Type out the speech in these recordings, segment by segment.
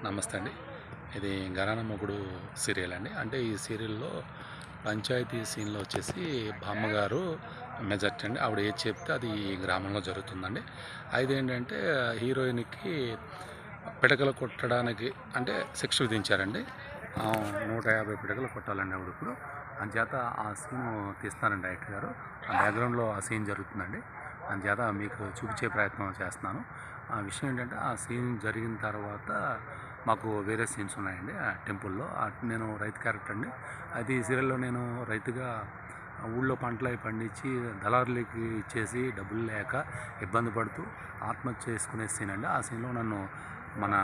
నమస్తే అండి. ఇది 'ఘరానా మొగుడు' సీరియల్ అండి. అంటే ఈ సీరియల్‌లో పంచాయతీ సీన్‌లో వచ్చేసి బామ్మగారు మెజారిటీ అండి. ఆవిడ ఏది చెప్తే అది ఈ గ్రామంలో జరుగుతుందండి. అయితే ఏంటంటే హీరోయిన్‌కి పిడకలు కొట్టడానికి అంటే శిక్ష విధించారండి. 150 పిడకలు కొట్టాలండి ఆవిడ ఇప్పుడు. అందుచేత ఆ సీను తీస్తారండి డైరెక్టర్ గారు. ఆ బ్యాక్‌గ్రౌండ్‌లో ఆ సీన్ జరుగుతుందండి. అందుచేత మీకు చూపించే ప్రయత్నం చేస్తున్నాను. ఆ విషయం ఏంటంటే ఆ సీన్ జరిగిన తర్వాత మాకు వేరే సీన్స్ ఉన్నాయండి ఆ టెంపుల్లో. నేను రైతు క్యారెక్టర్ అండి. అయితే ఈ సీరియల్లో నేను రైతుగా ఊళ్ళో పంటలు అవి పండించి దళారులకి ఇచ్చేసి డబ్బులు లేక ఇబ్బంది పడుతూ ఆత్మహత్య చేసుకునే సీన్ అండి. ఆ సీన్లో నన్ను మన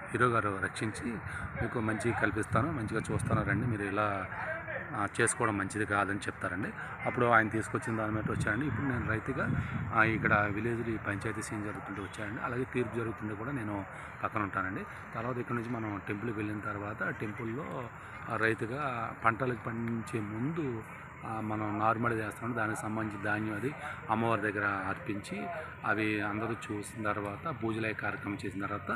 హీరో గారు రక్షించి మీకు మంచిగా కల్పిస్తాను, మంచిగా చూస్తాను రండి, మీరు ఇలా చేసుకోవడం మంచిది కాదని చెప్తారండి. అప్పుడు ఆయన తీసుకొచ్చిన దాని మీద వచ్చానండి. ఇప్పుడు నేను రైతుగా ఇక్కడ విలేజ్లో ఈ పంచాయతీ సీన్ జరుగుతుంటే వచ్చానండి. అలాగే తీర్పు జరుగుతుంటే కూడా నేను పక్కన ఉంటానండి. తర్వాత ఇక్కడ నుంచి మనం టెంపుల్కి వెళ్ళిన తర్వాత టెంపుల్లో రైతుగా పంటలకు పండించే ముందు మనం నార్మల్ చేస్తాం. దానికి సంబంధించి ధాన్యం అది అమ్మవారి దగ్గర అర్పించి అవి అందరూ చూసిన తర్వాత పూజలు అయ్యే కార్యక్రమం చేసిన తర్వాత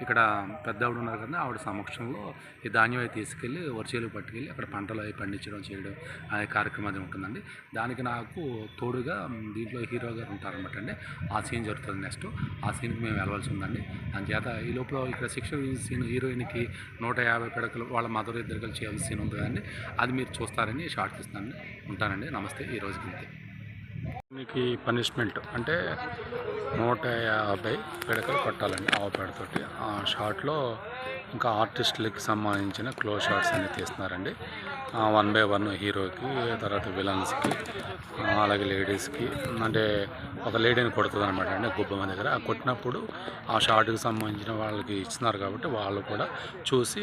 ఇక్కడ పెద్ద ఆవిడ ఉన్నారు కదా, ఆవిడ సమక్షంలో ఈ ధాన్యం అవి తీసుకెళ్ళి వరిచేలు పట్టుకెళ్ళి అక్కడ పంటలు అవి పండించడం చేయడం అనే కార్యక్రమం అది ఉంటుందండి. దానికి నాకు తోడుగా దీంట్లో హీరో గారు ఉంటారనమాట అండి. ఆ సీన్ జరుగుతుంది. నెక్స్ట్ ఆ సీన్కి మేము వెళ్ళవలసి ఉందండి. అందుచేత ఈ లోపల ఇక్కడ శిక్ష సీన్ హీరోయిన్కి 150 పిడకలు వాళ్ళ మదర్ ఇద్దరు కలిసి చేయాల్సిన సీన్ ఉంటుంది కదండి. అది మీరు చూస్తారని షార్ట్ తీస్తానండి. ఉంటానండి. నమస్తే. ఈ రోజుకి ఇంతే. మీకు పనిష్మెంట్ అంటే 150 పిడకలు కొట్టాలండి ఆవు పేడతోటి. ఆ షార్ట్లో ఇంకా ఆర్టిస్టులకి సంబంధించిన క్లోజ్ షాట్స్ అన్నీ తీస్తున్నారండి. 1 బై 1 హీరోకి, తర్వాత విలన్స్కి, అలాగే లేడీస్కి. అంటే ఒక లేడీని కొడుతుంది అనమాట అండి గుబ్బమ్మ దగ్గర. ఆ కొట్టినప్పుడు ఆ షార్ట్కి సంబంధించిన వాళ్ళకి ఇస్తున్నారు కాబట్టి వాళ్ళు కూడా చూసి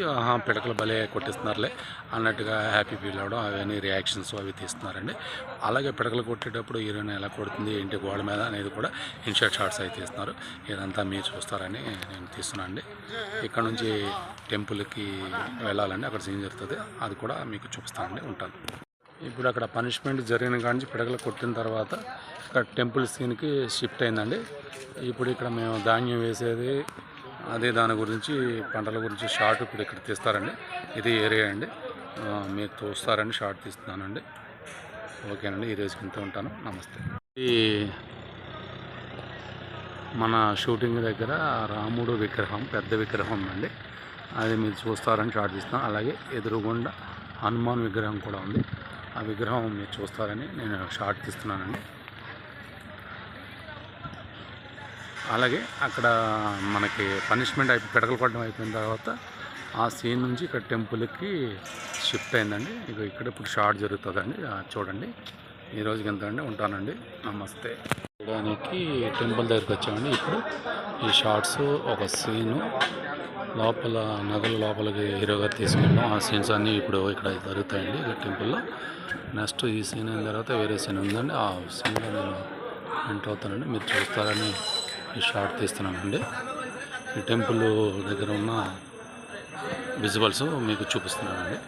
పిడకలు భలే కొట్టిస్తున్నారులే అన్నట్టుగా హ్యాపీ ఫీల్ అవ్వడం, అవన్నీ రియాక్షన్స్ అవి తీస్తున్నారండి. అలాగే పిడకలు కొట్టేటప్పుడు హీరోయిన్ ఎలా కొడుతుంది ఏంటి గోడ మీద అనేది కూడా ఇన్షర్ట్ షార్ట్స్ అవి తీస్తున్నారు. ఇదంతా మీరు చూస్తారని నేను తీస్తున్నాను అండి. ఇక్కడ నుంచి టెంపుల్కి వెళ్ళాలండి, అక్కడ సీన్ జరుగుతుంది, అది కూడా మీకు చూపిస్తానండి. ఉంటాను. ఇప్పుడు అక్కడ పనిష్మెంట్ జరిగిన కాడి నుంచి పిడకలు కొట్టిన తర్వాత ఇక్కడ టెంపుల్ సీన్కి షిఫ్ట్ అయిందండి. ఇప్పుడు ఇక్కడ మేము ధాన్యం వేసేది అదే దాని గురించి పంటల గురించి షార్ట్ ఇప్పుడు ఇక్కడ తీస్తారండి. ఇది ఏరియా అండి, మీరు చూస్తారని షార్ట్ తీస్తున్నానండి. ఓకేనండి. ఈ రోజుకి ఇంత ఉంటాను. నమస్తే. ఈ మన షూటింగ్ దగ్గర రాముడు విగ్రహం, పెద్ద విగ్రహం ఉందండి, అది మీరు చూస్తారని షార్ట్ తీస్తున్నాను. అలాగే ఎదురుగుండా హనుమాన్ విగ్రహం కూడా ఉంది, ఆ విగ్రహం మీరు చూస్తారని నేను షార్ట్ తీస్తున్నానండి. అలాగే అక్కడ మనకి పనిష్మెంట్ పిడకలు కొట్టడం అయిపోయిన తర్వాత ఆ సీన్ నుంచి ఇక్కడ టెంపుల్కి షిఫ్ట్ అయిందండి. ఇక్కడ ఇప్పుడు షార్ట్ జరుగుతుందండి, చూడండి. ఈ రోజుకి ఎంత అండి. ఉంటానండి. నమస్తే. చూడడానికి టెంపుల్ దగ్గరికి వచ్చామండి. ఇప్పుడు ఈ షార్ట్స్ ఒక సీను లోపల నగల లోపలికి హీరో గారు తీసుకెళ్ళాం. ఆ సీన్స్ అన్నీ ఇప్పుడు ఇక్కడ జరుగుతాయండి ఇక్కడ టెంపుల్లో. నెక్స్ట్ ఈ సీన్ అయిన తర్వాత వేరే సీన్ ఉందండి, ఆ సీన్లో నేను ఎంటర్ అవుతానండి. మీరు చూస్తారని ఈ షార్ట్ తీస్తున్నానండి. ఈ టెంపుల్ దగ్గర ఉన్న విజువల్స్ మీకు చూపిస్తున్నానండి.